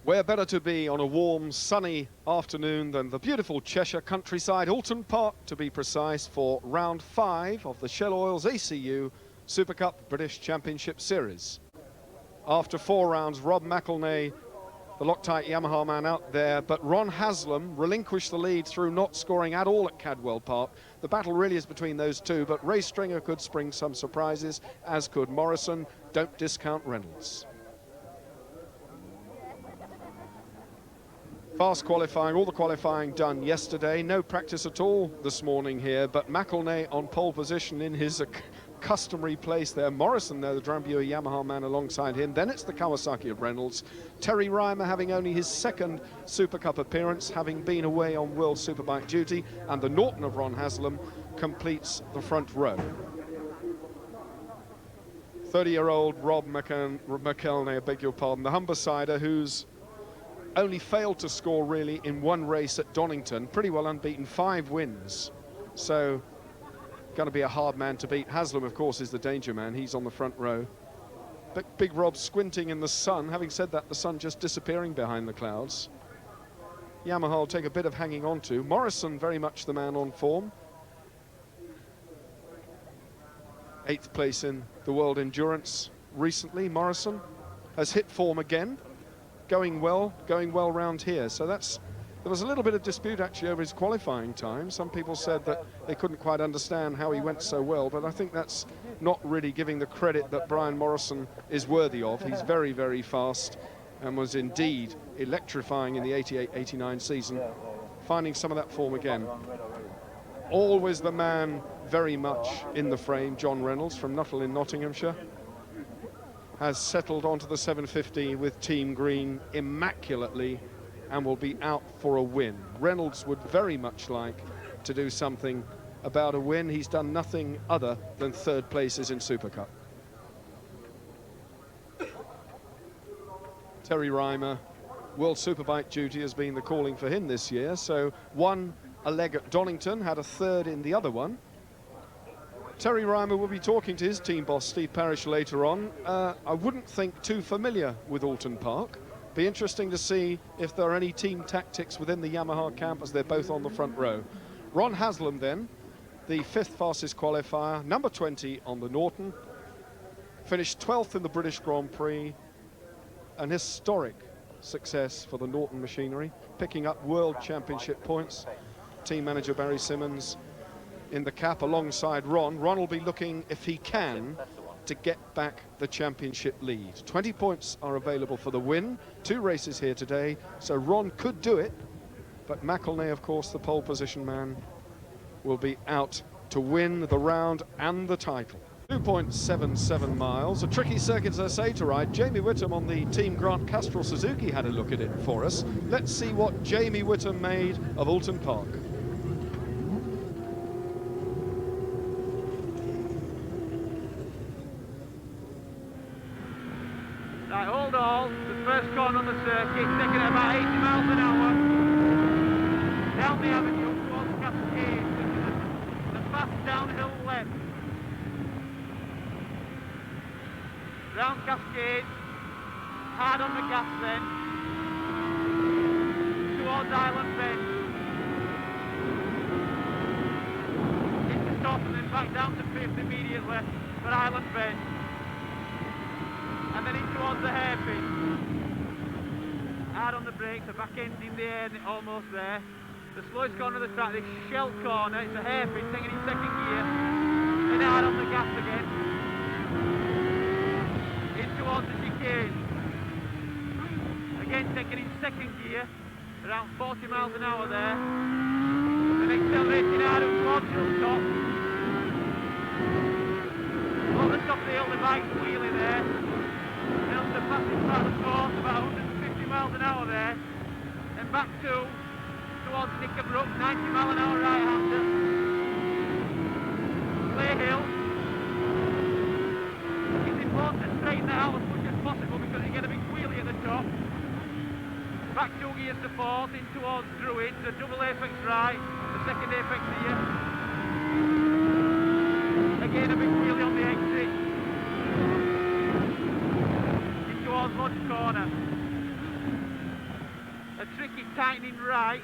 Where better to be on a warm, sunny afternoon than the beautiful Cheshire countryside, Oulton Park to be precise, for round 5 of the Shell Oils ACU Supercup British Championship Series. After 4 rounds, Rob McElnea, the Loctite Yamaha man, out there, but Ron Haslam relinquished the lead through not scoring at all at Cadwell Park. The battle really is between those two, but Ray Stringer could spring some surprises, as could Morrison. Don't discount Reynolds. Fast qualifying, all the qualifying done yesterday. No practice at all this morning here, but McElnea on pole position in his customary place there. Morrison there, the Drambuie Yamaha man, alongside him. Then it's the Kawasaki of Reynolds. Terry Rymer having only his 2nd Super Cup appearance, having been away on World Superbike duty, and the Norton of Ron Haslam completes the front row. 30-year-old Rob McElnea, I beg your pardon, the Humbersider, who's only failed to score really in 1 race at Donington, pretty well unbeaten, 5 wins. So going to be a hard man to beat. Haslam, of course, is the danger man. He's on the front row. But Big Rob squinting in the sun. Having said that, the sun just disappearing behind the clouds. Yamaha will take a bit of hanging on to. Morrison very much the man on form. 8th place in the World Endurance recently. Morrison has hit form again. Going well round here. So there was a little bit of dispute actually over his qualifying time. Some people said that they couldn't quite understand how he went so well, but I think that's not really giving the credit that Brian Morrison is worthy of. He's very, very fast and was indeed electrifying in the 88-89 season, finding some of that form again. Always the man very much in the frame, John Reynolds from Nuttall in Nottinghamshire, has settled onto the 750 with Team Green immaculately and will be out for a win. Reynolds would very much like to do something about a win. He's done nothing other than 3rd places in Supercup. Terry Rymer, World Superbike duty has been the calling for him this year, so won a leg at Donington, had a 3rd in the other one. Terry Rymer will be talking to his team boss, Steve Parrish, later on. I wouldn't think too familiar with Oulton Park. Be interesting to see if there are any team tactics within the Yamaha camp as they're both on the front row. Ron Haslam then, the 5th fastest qualifier, number 20 on the Norton. Finished 12th in the British Grand Prix. An historic success for the Norton machinery, picking up World Championship points. Team manager Barry Simmons in the cap alongside Ron. Ron will be looking, if he can, to get back the championship lead. 20 points are available for the win. 2 races here today, so Ron could do it, but McElnea, of course, the pole position man, will be out to win the round and the title. 2.77 miles, a tricky circuit, as I say, to ride. Jamie Witham on the Team Grant Castrol Suzuki had a look at it for us. Let's see what Jamie Witham made of Oulton Park. Right, hold on, the first corner on the circuit, taking at about 80 miles an hour. Down the avenue towards Cascade, the fast downhill left. Round Cascade, hard on the gas then, towards Island Bend. Into stop and then back down to 5th immediately for Island Bend. And then in towards the hairpin. Hard on the brakes, the back end in the air, almost there. The slowest corner of the track, this shell corner, it's a hairpin, taking in 2nd gear. Then hard on the gas again. In towards the chicane. Again taking in 2nd gear, around 40 miles an hour there. Then accelerating hard up towards Hilltop. Over the top of the hill, the bike's wheeling there. Down the passing part of the course, about 150 miles an hour there. Then back towards Knickerbrook, 90 mile an hour right-hander. Clay Hill. It's important to straighten that out as much as possible because you get a big wheelie at the top. Back 2 gears to 4th, in towards Druid, the double apex right, the 2nd apex here. Again a big wheelie on the exit. In towards Lodge Corner. a tricky tightening right,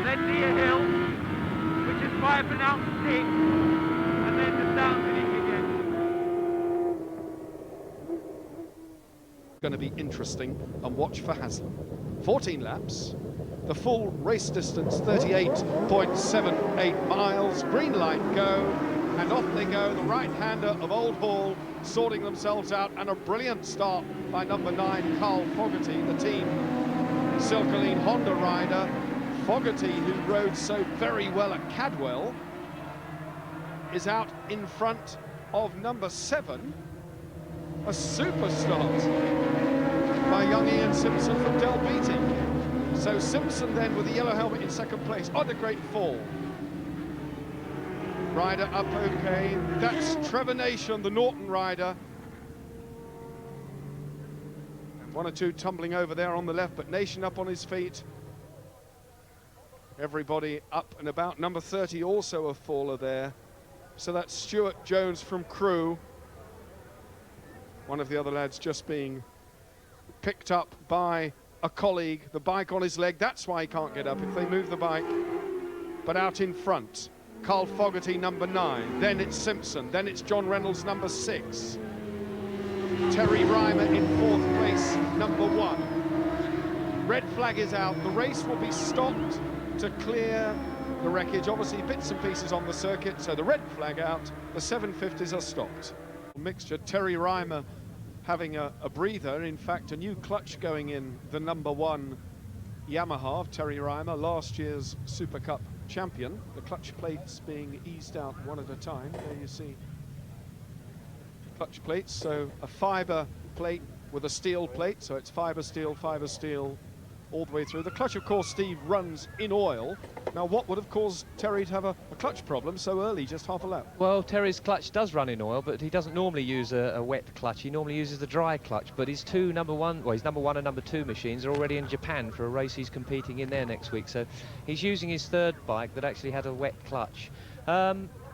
then near hill, which is quite a pronounced stick, and then the start finish again. Going to be interesting, and watch for Haslam. 14 laps, the full race distance 38.78 miles, green light go, and off they go, the right-hander of Old Hall sorting themselves out, and a brilliant start by number 9, Carl Fogarty, the team Silkaleen Honda rider. Fogarty, who rode so very well at Cadwell, is out in front of number 7, a super start by young Ian Simpson from Del Beatty. So Simpson then with the yellow helmet in second place. Oh, the great fall. Rider up okay. That's Trevor Nation, the Norton rider. And 1 or 2 tumbling over there on the left, but Nation up on his feet. Everybody up and about. Number 30 also a faller there. So that's Stuart Jones from Crewe. One of the other lads just being picked up by a colleague, the bike on his leg. That's why he can't get up if they move the bike. But out in front, Carl Fogarty, number 9. Then it's Simpson. Then it's John Reynolds, number 6. Terry Rymer in 4th place, number 1. Red flag is out. The race will be stopped to clear the wreckage. Obviously, bits and pieces on the circuit, so the red flag out. The 750s are stopped. Mixture, Terry Rymer having a breather. In fact, a new clutch going in the number 1 Yamaha of Terry Rymer, last year's Supercup champion. The clutch plates being eased out one at a time. There you see clutch plates, so a fibre plate with a steel plate, so it's fibre steel all the way through. The clutch, of course, Steve, runs in oil. Now, what would have caused Terry to have a clutch problem so early, just half a lap? Well, Terry's clutch does run in oil, but he doesn't normally use a wet clutch. He normally uses the dry clutch, but his his number 1 and number 2 machines are already in Japan for a race he's competing in there next week, so he's using his 3rd bike that actually had a wet clutch.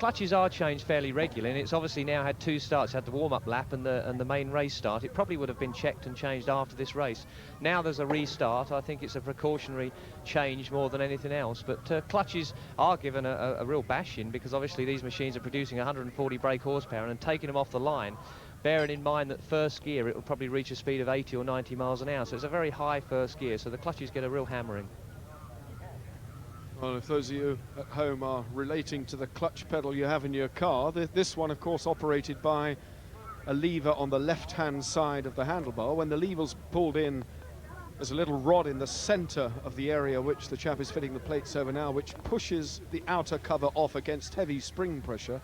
Clutches are changed fairly regularly, and it's obviously now had 2 starts. It had the warm-up lap and the main race start. It probably would have been checked and changed after this race. Now there's a restart. I think it's a precautionary change more than anything else, but clutches are given a real bashing, because obviously these machines are producing 140 brake horsepower, and taking them off the line, bearing in mind that first gear it will probably reach a speed of 80 or 90 miles an hour, so it's a very high first gear, so the clutches get a real hammering. Well, if those of you at home are relating to the clutch pedal you have in your car, this one, of course, operated by a lever on the left-hand side of the handlebar. When the lever's pulled in, there's a little rod in the center of the area which the chap is fitting the plates over now, which pushes the outer cover off against heavy spring pressure,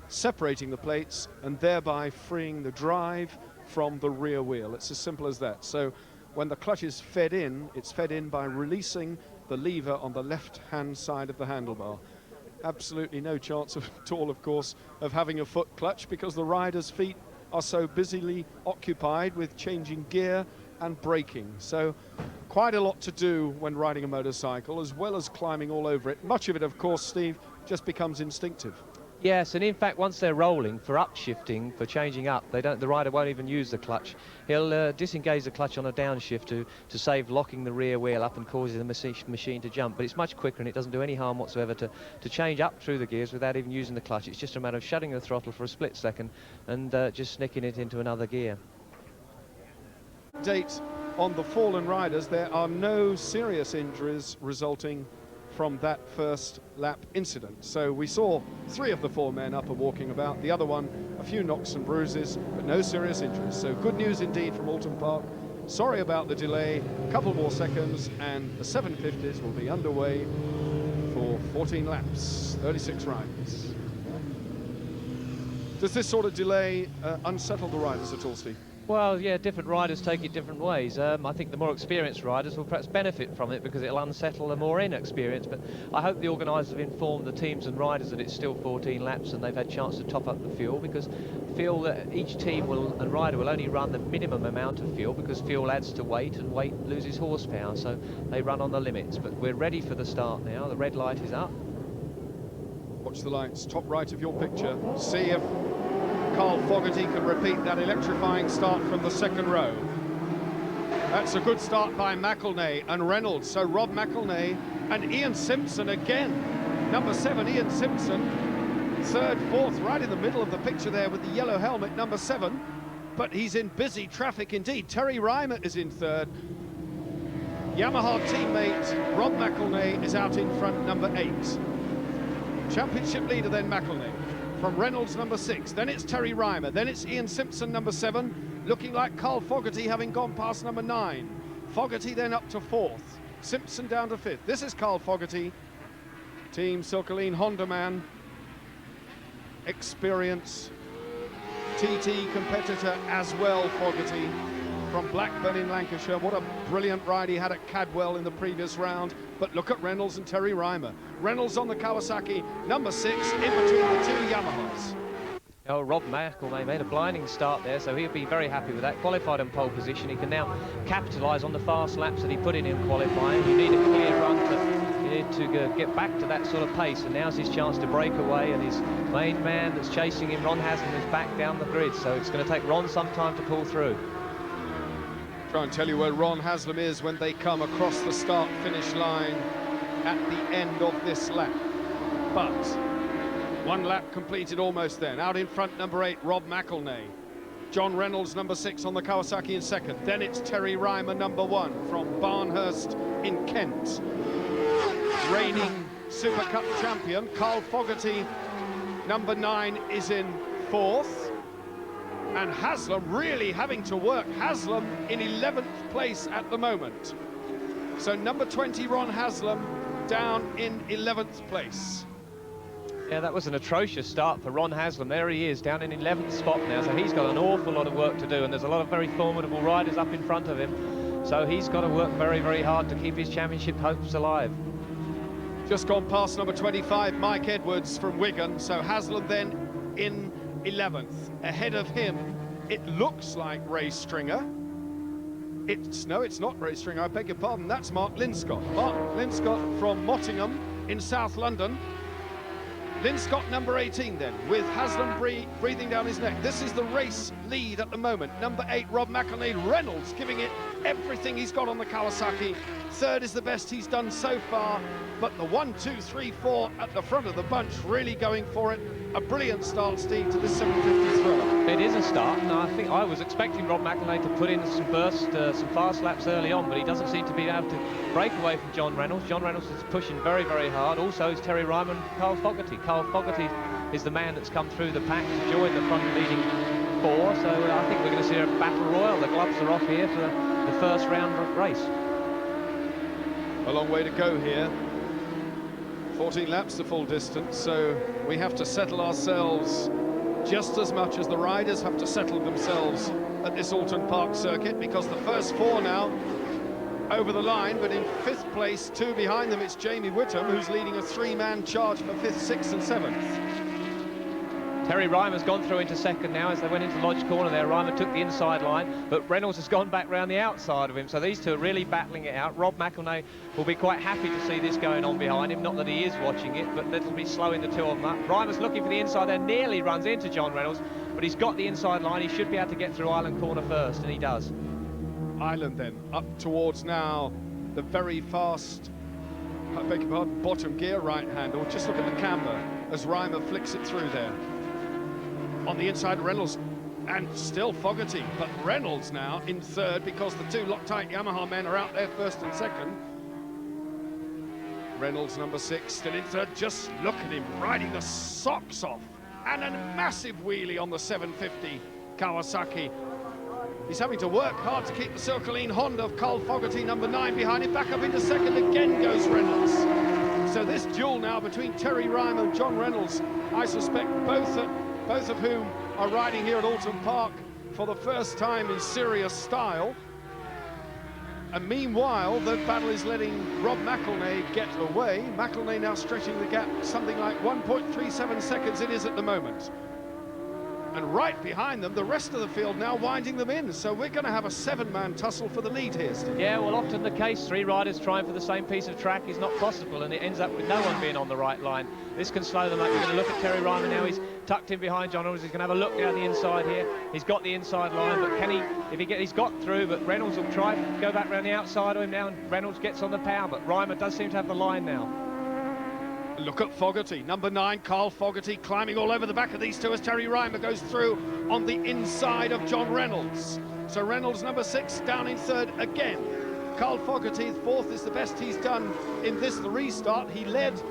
separating the plates and thereby freeing the drive from the rear wheel. It's as simple as that. So when the clutch is fed in, it's fed in by releasing the lever on the left-hand side of the handlebar. Absolutely no chance at all, of course, of having a foot clutch, because the rider's feet are so busily occupied with changing gear and braking. So quite a lot to do when riding a motorcycle, as well as climbing all over it. Much of it, of course, Steve, just becomes instinctive. Yes, and in fact, once they're rolling, for upshifting, for changing up, the rider won't even use the clutch. He'll disengage the clutch on a downshift to save locking the rear wheel up and causing the machine to jump. But it's much quicker, and it doesn't do any harm whatsoever to change up through the gears without even using the clutch. It's just a matter of shutting the throttle for a split second and just snicking it into another gear. Date on the fallen riders, there are no serious injuries resulting from that first lap incident. So we saw 3 of the 4 men up and walking about, the other one a few knocks and bruises, but no serious injuries. So good news indeed from Oulton Park. Sorry about the delay, a couple more seconds and the 750s will be underway for 14 laps, 36 riders. Does this sort of delay unsettle the riders at all, Steve? Well, yeah, different riders take it different ways. I think the more experienced riders will perhaps benefit from it because it'll unsettle the more inexperienced. But I hope the organisers have informed the teams and riders that it's still 14 laps and they've had a chance to top up the fuel, because feel that each team and rider will only run the minimum amount of fuel, because fuel adds to weight and weight loses horsepower. So they run on the limits. But we're ready for the start now. The red light is up. Watch the lights, top right of your picture. See if Carl Fogarty can repeat that electrifying start from the second row. That's a good start by McElnea and Reynolds. So Rob McElnea and Ian Simpson again. Number 7, Ian Simpson. Third, fourth, right in the middle of the picture there with the yellow helmet, number 7. But he's in busy traffic indeed. Terry Rymer is in third. Yamaha teammate Rob McElnea is out in front, number 8. Championship leader then McElnea. From Reynolds, number 6. Then it's Terry Rymer. Then it's Ian Simpson, number 7. Looking like Carl Fogarty having gone past number 9. Fogarty then up to 4th. Simpson down to 5th. This is Carl Fogarty. Team Silkaleen Honda man. Experience. TT competitor as well, Fogarty. From Blackburn in Lancashire. What a brilliant ride he had at Cadwell in the previous round. But look at Reynolds and Terry Rymer. Reynolds on the Kawasaki, number 6, in between the 2 Yamahas. Oh, Rob McElnea made a blinding start there, so he'll be very happy with that. Qualified in pole position. He can now capitalise on the fast laps that he put in qualifying. You need a clear run you need to get back to that sort of pace, and now's his chance to break away, and his main man that's chasing him, Ron Haslam, is back down the grid, so it's going to take Ron some time to pull through. Try and tell you where Ron Haslam is when they come across the start-finish line at the end of this lap. But 1 lap completed almost then. Out in front, number 8, Rob McElnea. John Reynolds, number 6, on the Kawasaki in second. Then it's Terry Rymer, number 1, from Barnhurst in Kent. Reigning Super Cup champion, Carl Fogarty, number 9, is in 4th. And Haslam really having to work. Haslam in 11th place at the moment. So number 20, Ron Haslam, down in 11th place. Yeah, that was an atrocious start for Ron Haslam. There he is, down in 11th spot now, so he's got an awful lot of work to do, and there's a lot of very formidable riders up in front of him. So he's got to work very, very hard to keep his championship hopes alive. Just gone past number 25, Mike Edwards from Wigan. So Haslam then in 11th. Ahead of him, it looks like Ray Stringer. No, it's not Ray Stringer, I beg your pardon. That's Mark Linscott. Mark Linscott from Mottingham in South London. Linscott number 18 then, with Haslam breathing down his neck. This is the race lead at the moment. Number 8, Rob McElnea. Reynolds giving it everything he's got on the Kawasaki. Third is the best he's done so far, but the 1, 2, 3, 4 at the front of the bunch really going for it. A brilliant start, Steve, to this 750 thriller. It is a start, and I think I was expecting Rob McElnea to put in some some fast laps early on, but he doesn't seem to be able to break away from John Reynolds. John Reynolds is pushing very, very hard. Also is Terry Rymer and Carl Fogarty. Carl Fogarty is the man that's come through the pack to join the front leading 4, so I think we're going to see a battle royal. The gloves are off here for the first round race. A long way to go here. 14 laps the full distance, so we have to settle ourselves just as much as the riders have to settle themselves at this Oulton Park circuit, because the first 4 now over the line, but in 5th place, 2 behind them, it's Jamie Witham, who's leading a 3-man charge for 5th, 6th and 7th. Terry Rymer's gone through into second now as they went into Lodge Corner there. Rymer took the inside line, but Reynolds has gone back round the outside of him. So these two are really battling it out. Rob McElnea will be quite happy to see this going on behind him. Not that he is watching it, but that'll be slowing the two of them up. Rymer's looking for the inside there, nearly runs into John Reynolds, but he's got the inside line. He should be able to get through Island Corner first, and he does. Island then, up towards now the very fast, I beg your pardon, bottom gear right handle. Just look at the camber as Rymer flicks it through there. On the inside, Reynolds, and still Fogarty, but Reynolds now in 3rd because the 2 Loctite Yamaha men are out there 1st and 2nd. Reynolds, number 6, still in 3rd. Just look at him riding the socks off, and a massive wheelie on the 750 Kawasaki. He's having to work hard to keep the Silkaleen Honda of Carl Fogarty, number 9, behind him. Back up into 2nd again goes Reynolds. So this duel now between Terry Rymer and John Reynolds, I suspect both of whom are riding here at Oulton Park for the first time in serious style. And meanwhile, the battle is letting Rob McElnea get away. McElnea now stretching the gap something like 1.37 seconds it is at the moment. And right behind them, the rest of the field now winding them in. So we're going to have a 7-man tussle for the lead here, Steve. Yeah, well, often the case, 3 riders trying for the same piece of track is not possible, and it ends up with no one being on the right line. This can slow them up. You're going to look at Terry Rymer now. He's tucked in behind John Reynolds. He's going to have a look down the inside here. He's got the inside line, but can he, he's got through, but Reynolds will try to go back around the outside of him now, and Reynolds gets on the power, but Rymer does seem to have the line now. Look at Fogarty, number 9, Carl Fogarty, climbing all over the back of these two as Terry Rymer goes through on the inside of John Reynolds. So Reynolds, number 6, down in 3rd again. Carl Fogarty, 4th, is the best he's done in this, the restart. He led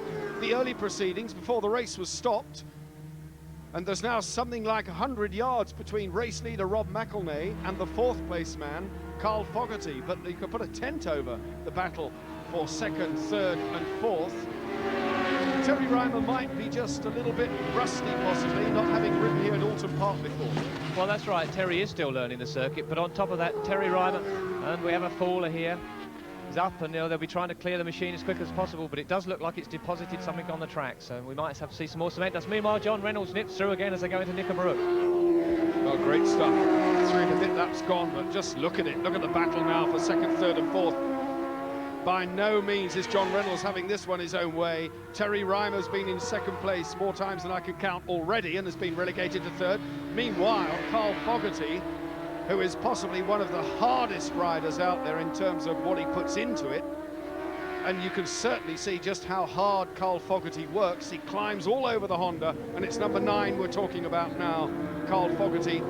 the early proceedings before the race was stopped. And there's now something like 100 yards between race leader Rob McElnea and the 4th place man, Carl Fogarty. But you could put a tent over the battle for 2nd, 3rd and 4th. Terry Rymer might be just a little bit rusty, possibly, not having ridden here at Oulton Park before. Well, that's right. Terry is still learning the circuit, but on top of that, Terry Rymer, and we have a faller here. He's up, and they'll be trying to clear the machine as quick as possible, but it does look like it's deposited something on the track, so we might have to see some more cement dust. Meanwhile, John Reynolds nips through again as they go into Knickerbrook. Oh, great stuff. 3 and a bit laps gone, but just look at it. Look at the battle now for 2nd, 3rd and 4th. By no means is John Reynolds having this one his own way. Terry Rymer's been in 2nd place more times than I can count already and has been relegated to 3rd. Meanwhile, Carl Fogarty, who is possibly one of the hardest riders out there in terms of what he puts into it, and you can certainly see just how hard Carl Fogarty works. He climbs all over the Honda, and it's number 9 we're talking about now. Carl Fogarty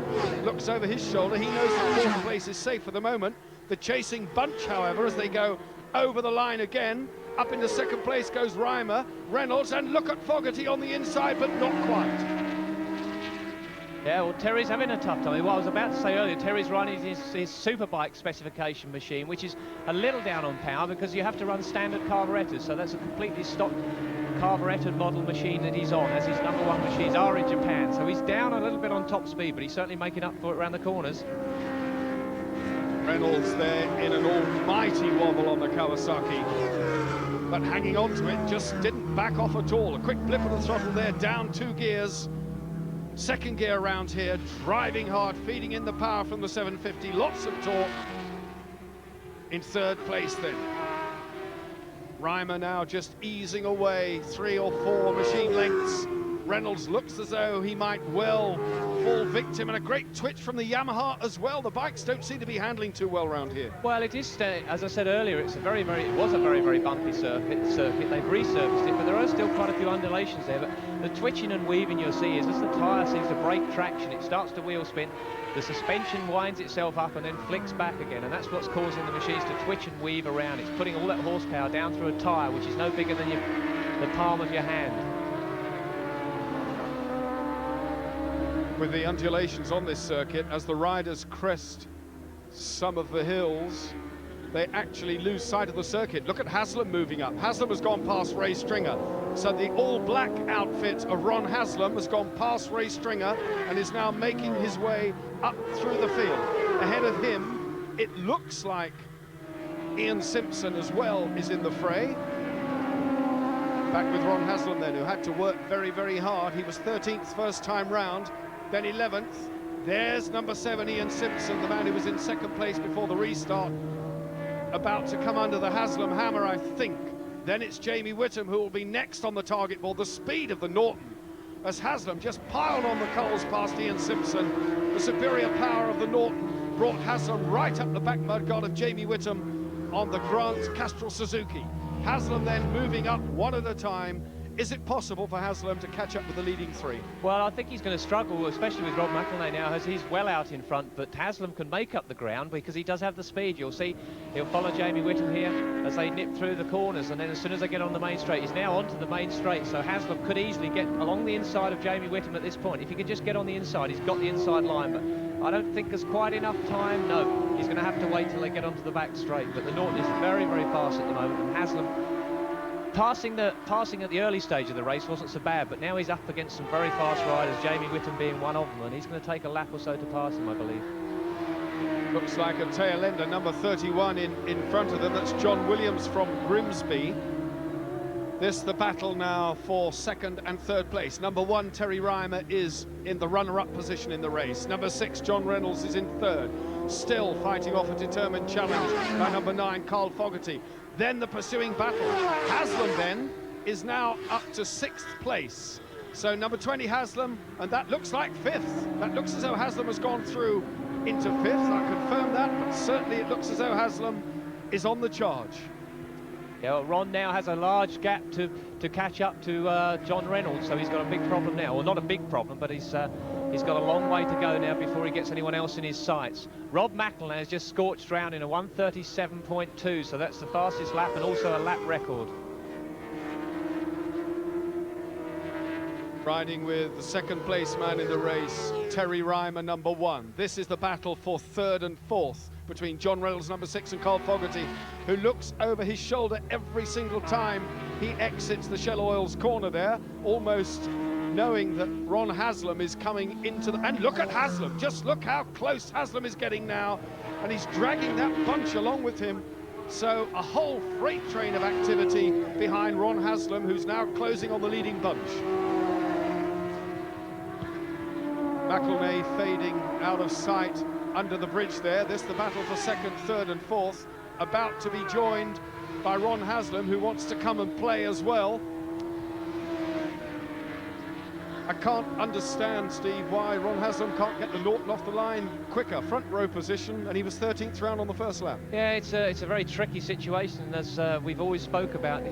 looks over his shoulder. He knows that 4th place is safe for the moment. The chasing bunch, however, as they go over the line again, up into 2nd place goes Rymer, Reynolds, and look at Fogarty on the inside, but not quite. Yeah, well, Terry's having a tough time. What I was about to say earlier, Terry's running his Superbike specification machine, which is a little down on power because you have to run standard carburetors, so that's a completely stock carburetted model machine that he's on, as his number 1 machines are in Japan. So he's down a little bit on top speed, but he's certainly making up for it around the corners. Reynolds there in an almighty wobble on the Kawasaki, but hanging on to it, just didn't back off at all. A quick blip of the throttle there, down 2 gears. 2nd gear around here, driving hard, feeding in the power from the 750, lots of torque. In 3rd place then. Rymer now just easing away 3 or 4 machine lengths. Reynolds looks as though he might well fall victim, and a great twitch from the Yamaha as well. The bikes don't seem to be handling too well around here. Well, it is, as I said earlier, it was a very, very bumpy circuit. They've resurfaced it, but there are still quite a few undulations there. But the twitching and weaving you'll see is as the tyre seems to break traction, it starts to wheel spin, the suspension winds itself up and then flicks back again, and that's what's causing the machines to twitch and weave around. It's putting all that horsepower down through a tyre, which is no bigger than the palm of your hand. With the undulations on this circuit, as the riders crest some of the hills, they actually lose sight of the circuit. Look at Haslam moving up. Haslam has gone past Ray Stringer. So the all-black outfit of Ron Haslam has gone past Ray Stringer and is now making his way up through the field. Ahead of him, it looks like Ian Simpson as well is in the fray. Back with Ron Haslam then, who had to work very, very hard. He was 13th first time round, then 11th. There's number 7, Ian Simpson, the man who was in 2nd place before the restart, about to come under the Haslam hammer, I think. Then it's Jamie Witham who will be next on the target board. The speed of the Norton, as Haslam just piled on the coals past Ian Simpson. The superior power of the Norton brought Haslam right up the back mudguard of Jamie Witham on the Grant Castrol Suzuki. Haslam then moving up one at a time. Is it possible for Haslam to catch up with the leading 3? Well, I think he's going to struggle, especially with Rob McElnea now, as he's well out in front, but Haslam can make up the ground because he does have the speed. You'll see he'll follow Jamie Witham here as they nip through the corners, and then as soon as they get on the main straight, he's now onto the main straight, so Haslam could easily get along the inside of Jamie Witham at this point. If he can just get on the inside, he's got the inside line, but I don't think there's quite enough time. No, he's going to have to wait till they get onto the back straight, but the Norton is very, very fast at the moment, and Haslam passing at the early stage of the race wasn't so bad, but now he's up against some very fast riders, Jamie Witham being one of them, and he's going to take a lap or so to pass him, I believe. Looks like a tail ender, number 31 in front of them. That's John Williams from Grimsby. This the battle now for 2nd and 3rd place. Number 1, Terry Rymer, is in the runner-up position in the race. Number 6, John Reynolds, is in 3rd. Still fighting off a determined challenge by number 9, Carl Fogarty. Then the pursuing battle. Haslam then is now up to 6th place. So number 20 Haslam, and that looks like 5th. That looks as though Haslam has gone through into 5th. I confirm that, but certainly it looks as though Haslam is on the charge. Yeah, well, Ron now has a large gap to catch up to John Reynolds, so he's got a big problem now. Well, not a big problem, but he's got a long way to go now before he gets anyone else in his sights. Rob McElnea has just scorched round in a 1:37.2, so that's the fastest lap and also a lap record. Riding with the second place man in the race, Terry Rymer, number 1. This is the battle for 3rd and 4th between John Reynolds, number 6, and Carl Fogarty, who looks over his shoulder every single time he exits the Shell Oils corner there, almost knowing that Ron Haslam is coming into the... And look at Haslam, just look how close Haslam is getting now, and he's dragging that bunch along with him. So a whole freight train of activity behind Ron Haslam, who's now closing on the leading bunch. McElnea fading out of sight under the bridge there. This the battle for 2nd, 3rd and 4th, about to be joined by Ron Haslam, who wants to come and play as well. I can't understand, Steve, why Ron Haslam can't get the Norton off the line quicker. Front row position, and he was 13th round on the first lap. Yeah, it's a very tricky situation, as we've always spoke about.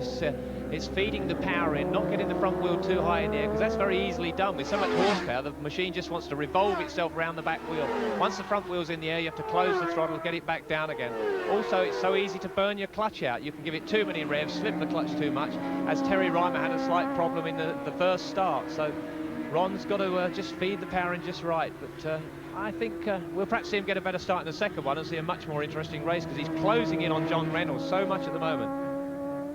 It's feeding the power in, not getting the front wheel too high in the air, because that's very easily done. With so much horsepower, the machine just wants to revolve itself around the back wheel. Once the front wheel's in the air, you have to close the throttle, get it back down again. Also, it's so easy to burn your clutch out. You can give it too many revs, slip the clutch too much, as Terry Rymer had a slight problem in the first start. So Ron's got to just feed the power in just right. But I think we'll perhaps see him get a better start in the second one and see a much more interesting race, because he's closing in on John Reynolds so much at the moment.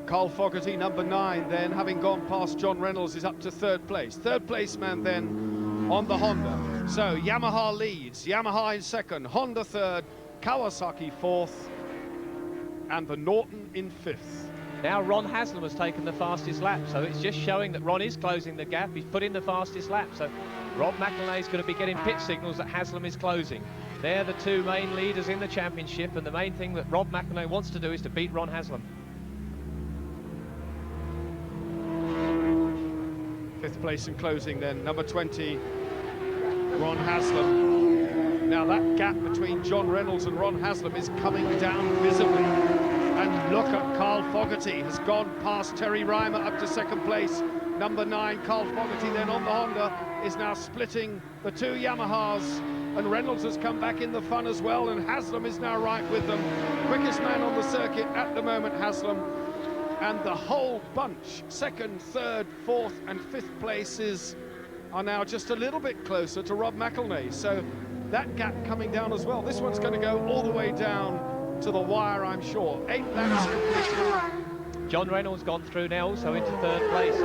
Carl Fogarty, number 9, then, having gone past John Reynolds, is up to 3rd place. 3rd place man then on the Honda. So Yamaha leads, Yamaha in 2nd, Honda 3rd, Kawasaki 4th, and the Norton in 5th. Now Ron Haslam has taken the fastest lap, so it's just showing that Ron is closing the gap. He's put in the fastest lap, so Rob McElnea is going to be getting pit signals that Haslam is closing. They're the two main leaders in the championship, and the main thing that Rob McElnea wants to do is to beat Ron Haslam. 5th place and closing then, number 20, Ron Haslam. Now that gap between John Reynolds and Ron Haslam is coming down visibly. And look at Carl Fogarty, has gone past Terry Rymer up to 2nd place. Number 9, Carl Fogarty then on the Honda is now splitting the two Yamahas. And Reynolds has come back in the fun as well, and Haslam is now right with them. Quickest man on the circuit at the moment, Haslam. And the whole bunch, 2nd, 3rd, 4th and 5th places, are now just a little bit closer to Rob McElnea. So that gap coming down as well. This one's going to go all the way down to the wire, I'm sure. 8 laps completed. John Reynolds gone through now, also into 3rd place.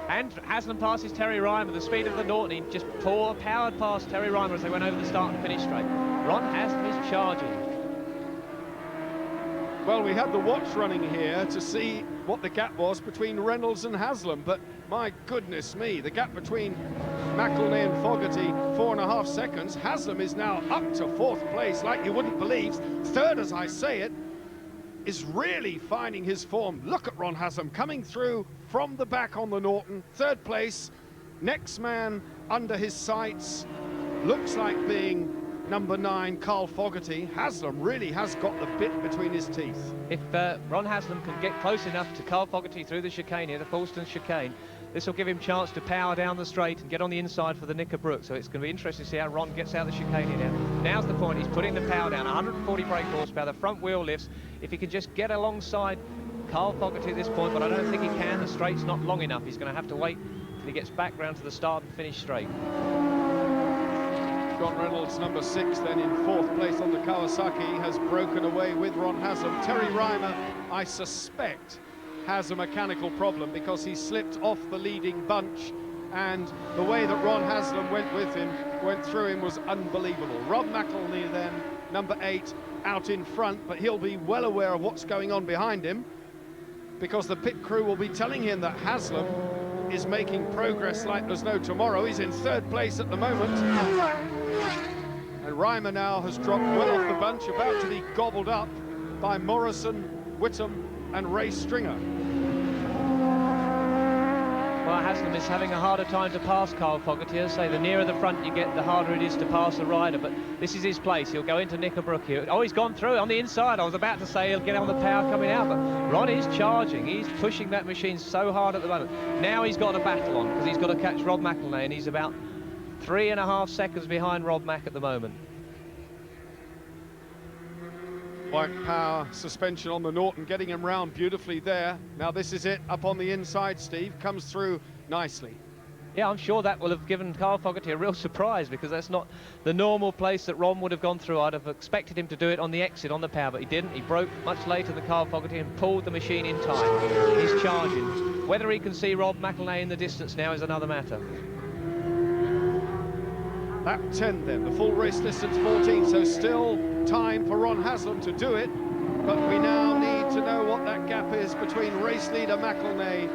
And Haslam passes Terry Rymer. The speed of the Norton, he just powered past Terry Rymer as they went over the start and finish straight. Ron Haslam is charging. Well, we had the watch running here to see what the gap was between Reynolds and Haslam, but my goodness me, the gap between McElnea and Fogarty, 4.5 seconds. Haslam is now up to 4th place like you wouldn't believe. 3rd, as I say it, is really finding his form. Look at Ron Haslam coming through from the back on the Norton. 3rd place, next man under his sights, looks like being number 9, Carl Fogarty. Haslam really has got the bit between his teeth. If Ron Haslam can get close enough to Carl Fogarty through the chicane here, the Falston chicane, this will give him a chance to power down the straight and get on the inside for the Knickerbrook. So it's going to be interesting to see how Ron gets out of the chicane here now. Now's the point, he's putting the power down, 140 brake horsepower, the front wheel lifts. If he can just get alongside Carl Fogarty at this point, but I don't think he can, the straight's not long enough. He's going to have to wait till he gets back round to the start and finish straight. John Reynolds, number 6, then in 4th place on the Kawasaki, has broken away with Ron Haslam. Terry Rymer, I suspect, has a mechanical problem because he slipped off the leading bunch, and the way that Ron Haslam went through him was unbelievable. Rob McElnea then, number 8, out in front, but he'll be well aware of what's going on behind him, because the pit crew will be telling him that Haslam is making progress like there's no tomorrow. He's in 3rd place at the moment. And Rymer now has dropped well off the bunch, about to be gobbled up by Morrison, Witham and Ray Stringer. Well, Haslam is having a harder time to pass Carl Fogarty. As I say, the nearer the front you get, the harder it is to pass a rider, but this is his place. He'll go into Knickerbrook here. Oh, he's gone through on the inside. I was about to say he'll get on the power coming out, but Ron is charging. He's pushing that machine so hard at the moment. Now he's got a battle on, because he's got to catch Rob McElnea, and he's about 3.5 seconds behind Rob Mack at the moment. White power suspension on the Norton, getting him round beautifully there. Now this is it, up on the inside, Steve, comes through nicely. Yeah, I'm sure that will have given Carl Fogarty a real surprise, because that's not the normal place that Ron would have gone through. I'd have expected him to do it on the exit, on the power, but he didn't. He broke much later than Carl Fogarty and pulled the machine in time. He's charging. Whether he can see Rob McElnea in the distance now is another matter. Lap 10 then, the full race distance 14, so still time for Ron Haslam to do it, but we now need to know what that gap is between race leader McElnea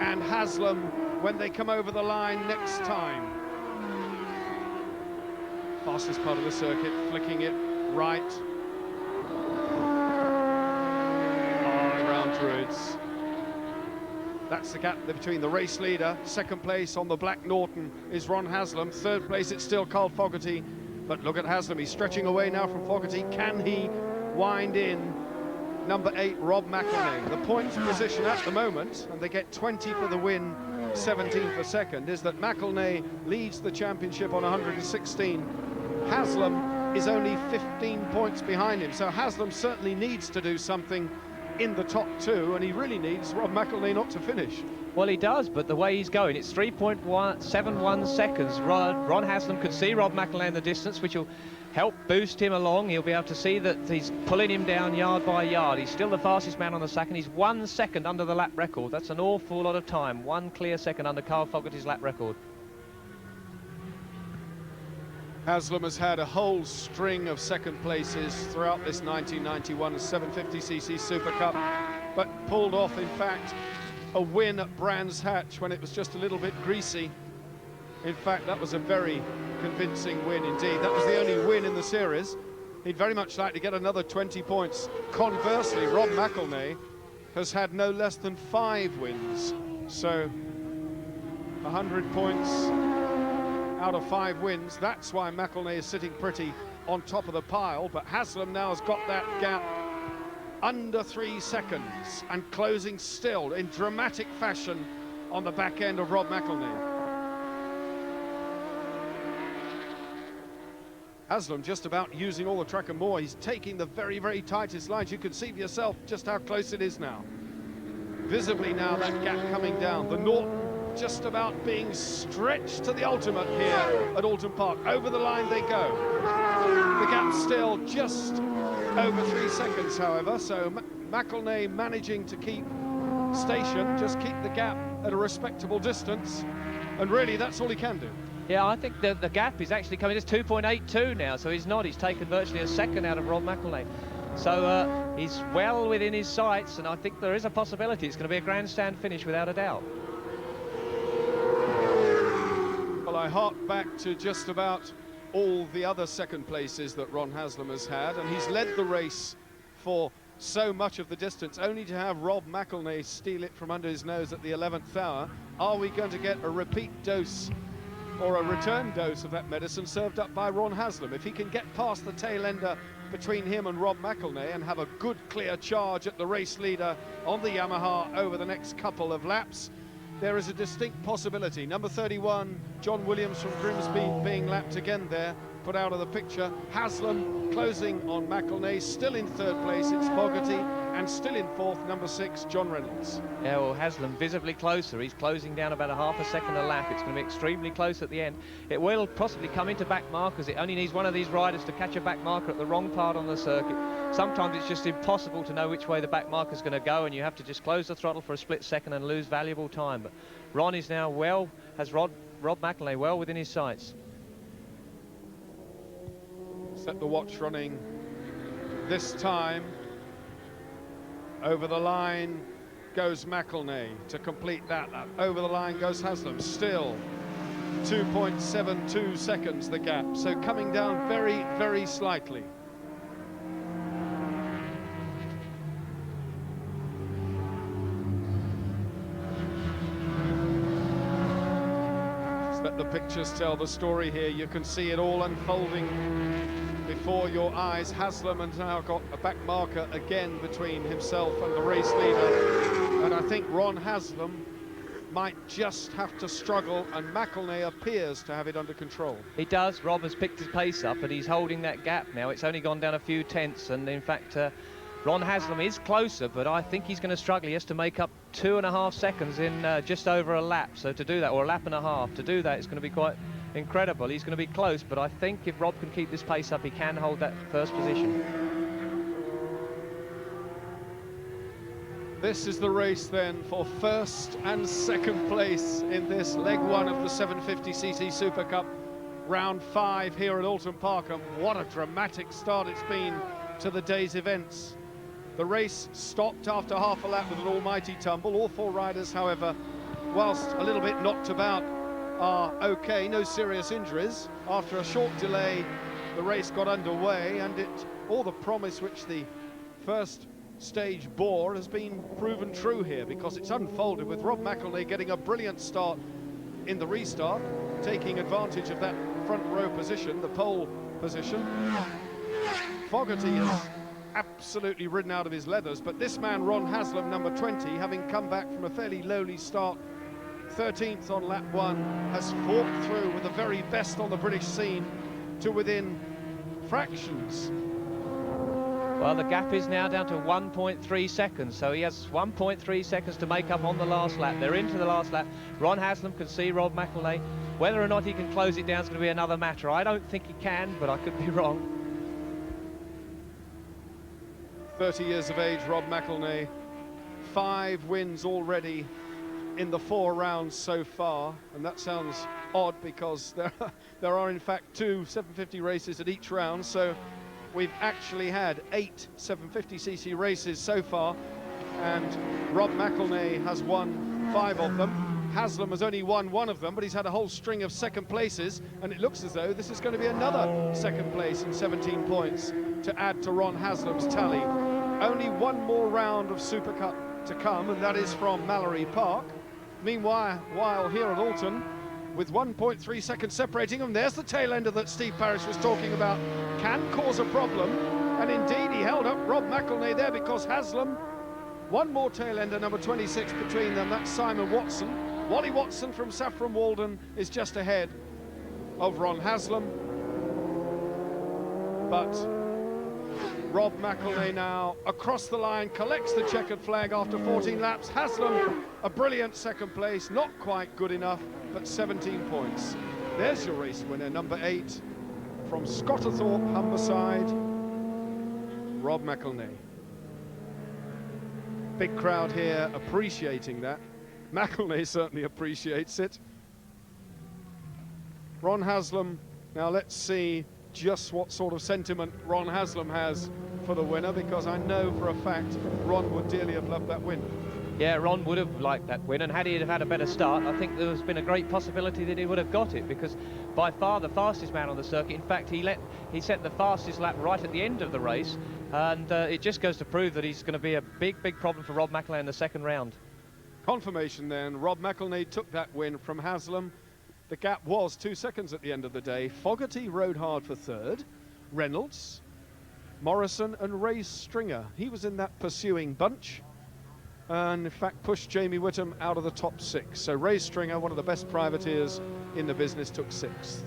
and Haslam when they come over the line next time. Fastest part of the circuit, flicking it right. Around Druids. That's the gap between the race leader. Second place on the black Norton is Ron Haslam. Third place, it's still Carl Fogarty. But look at Haslam, he's stretching away now from Fogarty. Can he wind in number 8, Rob McElnea? The points position at the moment, and they get 20 for the win, 17 for second, is that McElnea leads the championship on 116. Haslam is only 15 points behind him, so Haslam certainly needs to do something in the top 2, and he really needs Rob McElnea not to finish. Well, he does, but the way he's going, it's 3.71 seconds. Ron Haslam could see Rob McElnea in the distance, which will help boost him along. He'll be able to see that he's pulling him down yard by yard. He's still the fastest man on the second. He's 1 second under the lap record. That's an awful lot of time. 1 clear second under Carl Fogarty's lap record. Haslam has had a whole string of second places throughout this 1991 750cc Super Cup, but pulled off, in fact, a win at Brands Hatch when it was just a little bit greasy. In fact, that was a very convincing win indeed. That was the only win in the series. He'd very much like to get another 20 points. Conversely, Rob McElnea has had no less than 5 wins. So 100 points out of 5 wins. That's why McElnea is sitting pretty on top of the pile, but Haslam now has got that gap under 3 seconds and closing still in dramatic fashion on the back end of Rob McElnea. Haslam just about using all the track and more. He's taking the very, very tightest lines. You can see for yourself just how close it is now. Visibly now that gap coming down. The Norton just about being stretched to the ultimate here at Oulton Park. Over the line they go. The gap still just over 3 seconds, however, so McElnea managing to keep station, just keep the gap at a respectable distance, and really that's all he can do. Yeah, I think the gap is actually coming, it's 2.82 now, so he's taken virtually a second out of Rob McElnea. So he's well within his sights, and I think there is a possibility it's going to be a grandstand finish without a doubt. Well, I hark back to just about all the other second places that Ron Haslam has had, and he's led the race for so much of the distance, only to have Rob McElnea steal it from under his nose at the 11th hour. Are we going to get a repeat dose or a return dose of that medicine served up by Ron Haslam? If he can get past the tail ender between him and Rob McElnea and have a good clear charge at the race leader on the Yamaha over the next couple of laps, there is a distinct possibility. Number 31, John Williams from Grimsby, being lapped again there, put out of the picture. Haslam closing on McElnea, still in 3rd place, it's Fogarty, and still in 4th, number 6, John Reynolds. Yeah, well, Haslam visibly closer. He's closing down about a half a second a lap. It's going to be extremely close at the end. It will possibly come into back markers. It only needs one of these riders to catch a back marker at the wrong part on the circuit. Sometimes it's just impossible to know which way the back marker's going to go, and you have to just close the throttle for a split second and lose valuable time. But Ron is now has Rob McElnea well within his sights. Set the watch running this time. Over the line goes McElnea to complete that lap. Over the line goes Haslam, still 2.72 seconds the gap, so coming down very, very slightly. Let the pictures tell the story here. You can see it all unfolding before your eyes. Haslam has now got a back marker again between himself and the race leader. And I think Ron Haslam might just have to struggle, and McElnea appears to have it under control. He does. Rob has picked his pace up, but he's holding that gap now. It's only gone down a few tenths, and in fact, Ron Haslam is closer, but I think he's going to struggle. He has to make up 2.5 seconds in just over a lap. So to do that, or a lap and a half, to do that, it's going to be quite incredible. He's going to be close, but I think if Rob can keep this pace up, he can hold that first position. This is the race then for first and second place in this leg one of the 750cc Super Cup, round 5 here at Oulton Park, and what a dramatic start it's been to the day's events. The race stopped after half a lap with an almighty tumble. All 4 riders, however, whilst a little bit knocked about, are okay, no serious injuries. After a short delay, the race got underway, and all the promise which the first stage bore has been proven true here, because it's unfolded with Rob McElnea getting a brilliant start in the restart, taking advantage of that front row position, the pole position. Fogarty has absolutely ridden out of his leathers, but this man, Ron Haslam, number 20, having come back from a fairly lowly start, 13th on lap 1, has fought through with the very best on the British scene to within fractions. Well, the gap is now down to 1.3 seconds, so he has 1.3 seconds to make up on the last lap. They're into the last lap. Ron Haslam can see Rob McElnea. Whether or not he can close it down is going to be another matter. I don't think he can, but I could be wrong. 30 years of age, Rob McElnea, 5 wins already in the 4 rounds so far, and that sounds odd because there are in fact 2 750 races at each round, so we've actually had 8 750cc races so far, and Rob McElnea has won 5 of them. Haslam has only won 1 of them, but he's had a whole string of second places, and it looks as though this is going to be another second place and 17 points to add to Ron Haslam's tally. Only 1 more round of Super Cup to come, and that is from Mallory Park. Meanwhile, while here at Oulton, with 1.3 seconds separating them, there's the tail ender that Steve Parrish was talking about, can cause a problem, and indeed he held up Rob McElnea there, because Haslam, 1 more tail ender, number 26 between them, that's Simon Watson. Wally Watson from Saffron Walden is just ahead of Ron Haslam, but Rob McElnea now across the line, collects the checkered flag after 14 laps. Haslam, a brilliant second place, not quite good enough, but 17 points. There's your race winner, number 8, from Scotterthorpe, Humberside, Rob McElnea. Big crowd here appreciating that. McElnea certainly appreciates it. Ron Haslam, now let's see just what sort of sentiment Ron Haslam has for the winner, because I know for a fact Ron would dearly have loved that win. Yeah, Ron would have liked that win, and had he have had a better start, I think there's been a great possibility that he would have got it, because by far the fastest man on the circuit. In fact, he set the fastest lap right at the end of the race, and it just goes to prove that he's going to be a big problem for Rob McElnea in the second round. Confirmation then, Rob McElnea took that win from Haslam. The gap was 2 seconds at the end of the day. Fogarty rode hard for 3rd, Reynolds, Morrison and Ray Stringer. He was in that pursuing bunch, and in fact pushed Jamie Witham out of the top 6. So Ray Stringer, one of the best privateers in the business, took 6th.